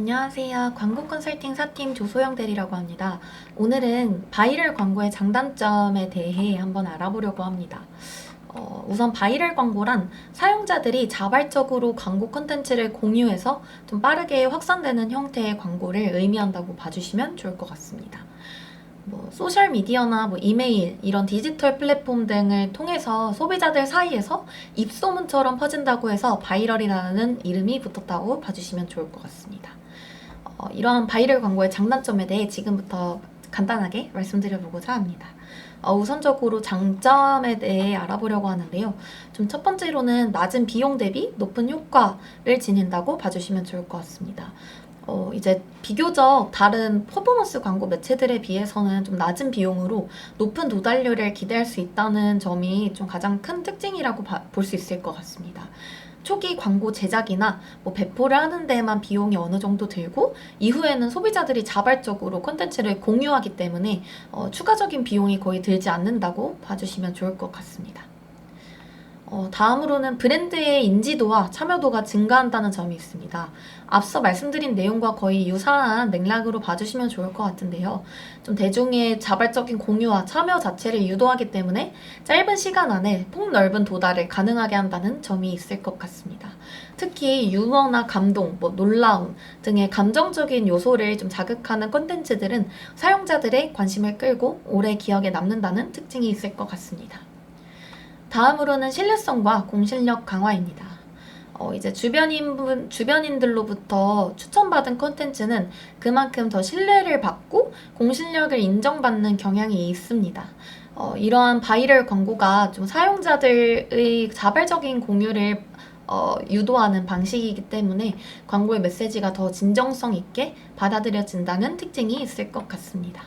안녕하세요. 광고 컨설팅 4팀 조소영 대리라고 합니다. 오늘은 바이럴 광고의 장단점에 대해 한번 알아보려고 합니다. 우선 바이럴 광고란 사용자들이 자발적으로 광고 콘텐츠를 공유해서 좀 빠르게 확산되는 형태의 광고를 의미한다고 봐주시면 좋을 것 같습니다. 소셜미디어나 이메일 이런 디지털 플랫폼 등을 통해서 소비자들 사이에서 입소문처럼 퍼진다고 해서 바이럴이라는 이름이 붙었다고 봐주시면 좋을 것 같습니다. 이러한 바이럴 광고의 장단점에 대해 지금부터 간단하게 말씀드려보고자 합니다. 우선적으로 장점에 대해 알아보려고 하는데요. 좀 첫 번째로는 낮은 비용 대비 높은 효과를 지닌다고 봐주시면 좋을 것 같습니다. 이제 비교적 다른 퍼포먼스 광고 매체들에 비해서는 좀 낮은 비용으로 높은 도달률을 기대할 수 있다는 점이 좀 가장 큰 특징이라고 볼 수 있을 것 같습니다. 초기 광고 제작이나 배포를 하는 데에만 비용이 어느 정도 들고 이후에는 소비자들이 자발적으로 콘텐츠를 공유하기 때문에 추가적인 비용이 거의 들지 않는다고 봐주시면 좋을 것 같습니다. 다음으로는 브랜드의 인지도와 참여도가 증가한다는 점이 있습니다. 앞서 말씀드린 내용과 거의 유사한 맥락으로 봐주시면 좋을 것 같은데요. 좀 대중의 자발적인 공유와 참여 자체를 유도하기 때문에 짧은 시간 안에 폭넓은 도달을 가능하게 한다는 점이 있을 것 같습니다. 특히 유머나 감동, 놀라움 등의 감정적인 요소를 좀 자극하는 콘텐츠들은 사용자들의 관심을 끌고 오래 기억에 남는다는 특징이 있을 것 같습니다. 다음으로는 신뢰성과 공신력 강화입니다. 이제 주변인들로부터 추천받은 콘텐츠는 그만큼 더 신뢰를 받고 공신력을 인정받는 경향이 있습니다. 이러한 바이럴 광고가 좀 사용자들의 자발적인 공유를 유도하는 방식이기 때문에 광고의 메시지가 더 진정성 있게 받아들여진다는 특징이 있을 것 같습니다.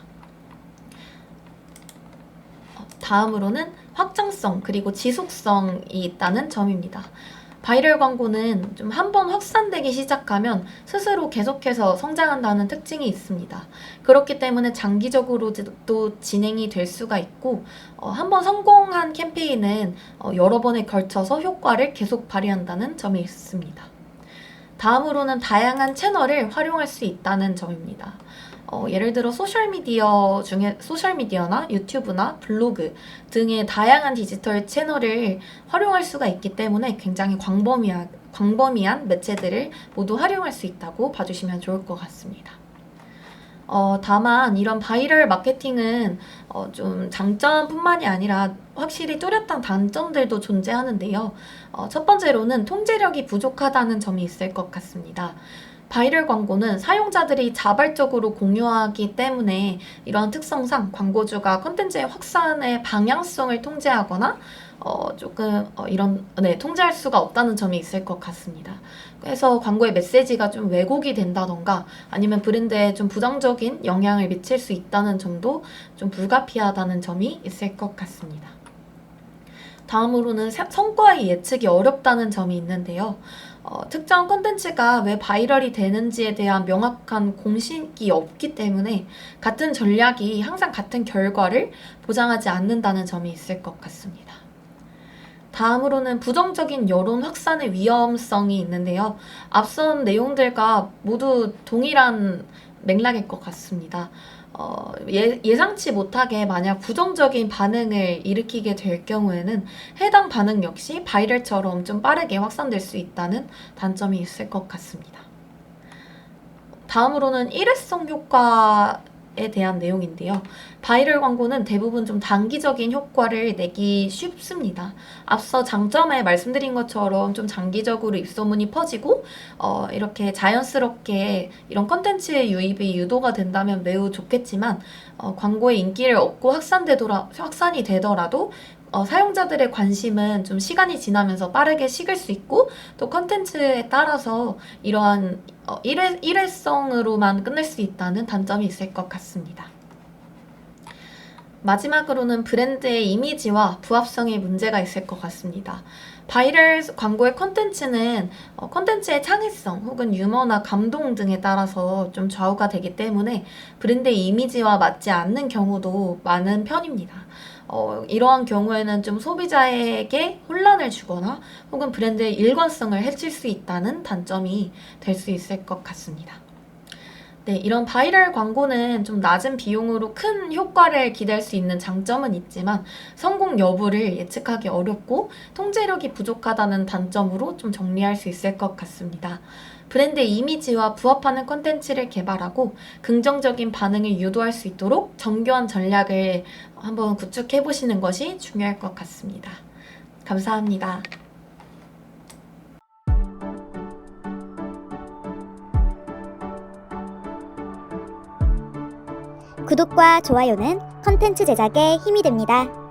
다음으로는 확장성 그리고 지속성이 있다는 점입니다. 바이럴 광고는 좀 한번 확산되기 시작하면 스스로 계속해서 성장한다는 특징이 있습니다. 그렇기 때문에 장기적으로도 진행이 될 수가 있고 한번 성공한 캠페인은 여러 번에 걸쳐서 효과를 계속 발휘한다는 점이 있습니다. 다음으로는 다양한 채널을 활용할 수 있다는 점입니다. 예를 들어 소셜미디어나 유튜브나 블로그 등의 다양한 디지털 채널을 활용할 수가 있기 때문에 굉장히 광범위한 매체들을 모두 활용할 수 있다고 봐주시면 좋을 것 같습니다. 다만 이런 바이럴 마케팅은 좀 장점뿐만이 아니라 확실히 뚜렷한 단점들도 존재하는데요. 첫 번째로는 통제력이 부족하다는 점이 있을 것 같습니다. 바이럴 광고는 사용자들이 자발적으로 공유하기 때문에 이러한 특성상 광고주가 콘텐츠의 확산의 방향성을 통제하거나 통제할 수가 없다는 점이 있을 것 같습니다. 그래서 광고의 메시지가 좀 왜곡이 된다던가 아니면 브랜드에 좀 부정적인 영향을 미칠 수 있다는 점도 좀 불가피하다는 점이 있을 것 같습니다. 다음으로는 성과의 예측이 어렵다는 점이 있는데요. 특정 콘텐츠가 왜 바이럴이 되는지에 대한 명확한 공식이 없기 때문에 같은 전략이 항상 같은 결과를 보장하지 않는다는 점이 있을 것 같습니다. 다음으로는 부정적인 여론 확산의 위험성이 있는데요. 앞선 내용들과 모두 동일한 맥락일 것 같습니다. 예상치 못하게 만약 부정적인 반응을 일으키게 될 경우에는 해당 반응 역시 바이럴처럼 좀 빠르게 확산될 수 있다는 단점이 있을 것 같습니다. 다음으로는 일회성 효과에 대한 내용인데요. 바이럴 광고는 대부분 좀 단기적인 효과를 내기 쉽습니다. 앞서 장점에 말씀드린 것처럼 좀 장기적으로 입소문이 퍼지고 이렇게 자연스럽게 이런 컨텐츠의 유입이 유도가 된다면 매우 좋겠지만 광고의 인기를 얻고 확산이 되더라도 사용자들의 관심은 좀 시간이 지나면서 빠르게 식을 수 있고 또 컨텐츠에 따라서 이러한 일회성으로만 끝낼 수 있다는 단점이 있을 것 같습니다. 마지막으로는 브랜드의 이미지와 부합성에 문제가 있을 것 같습니다. 바이럴 광고의 콘텐츠는 콘텐츠의 창의성 혹은 유머나 감동 등에 따라서 좀 좌우가 되기 때문에 브랜드의 이미지와 맞지 않는 경우도 많은 편입니다. 이러한 경우에는 좀 소비자에게 혼란을 주거나 혹은 브랜드의 일관성을 해칠 수 있다는 단점이 될 수 있을 것 같습니다. 네, 이런 바이럴 광고는 좀 낮은 비용으로 큰 효과를 기대할 수 있는 장점은 있지만 성공 여부를 예측하기 어렵고 통제력이 부족하다는 단점으로 좀 정리할 수 있을 것 같습니다. 브랜드의 이미지와 부합하는 콘텐츠를 개발하고 긍정적인 반응을 유도할 수 있도록 정교한 전략을 한번 구축해 보시는 것이 중요할 것 같습니다. 감사합니다. 구독과 좋아요는 컨텐츠 제작에 힘이 됩니다.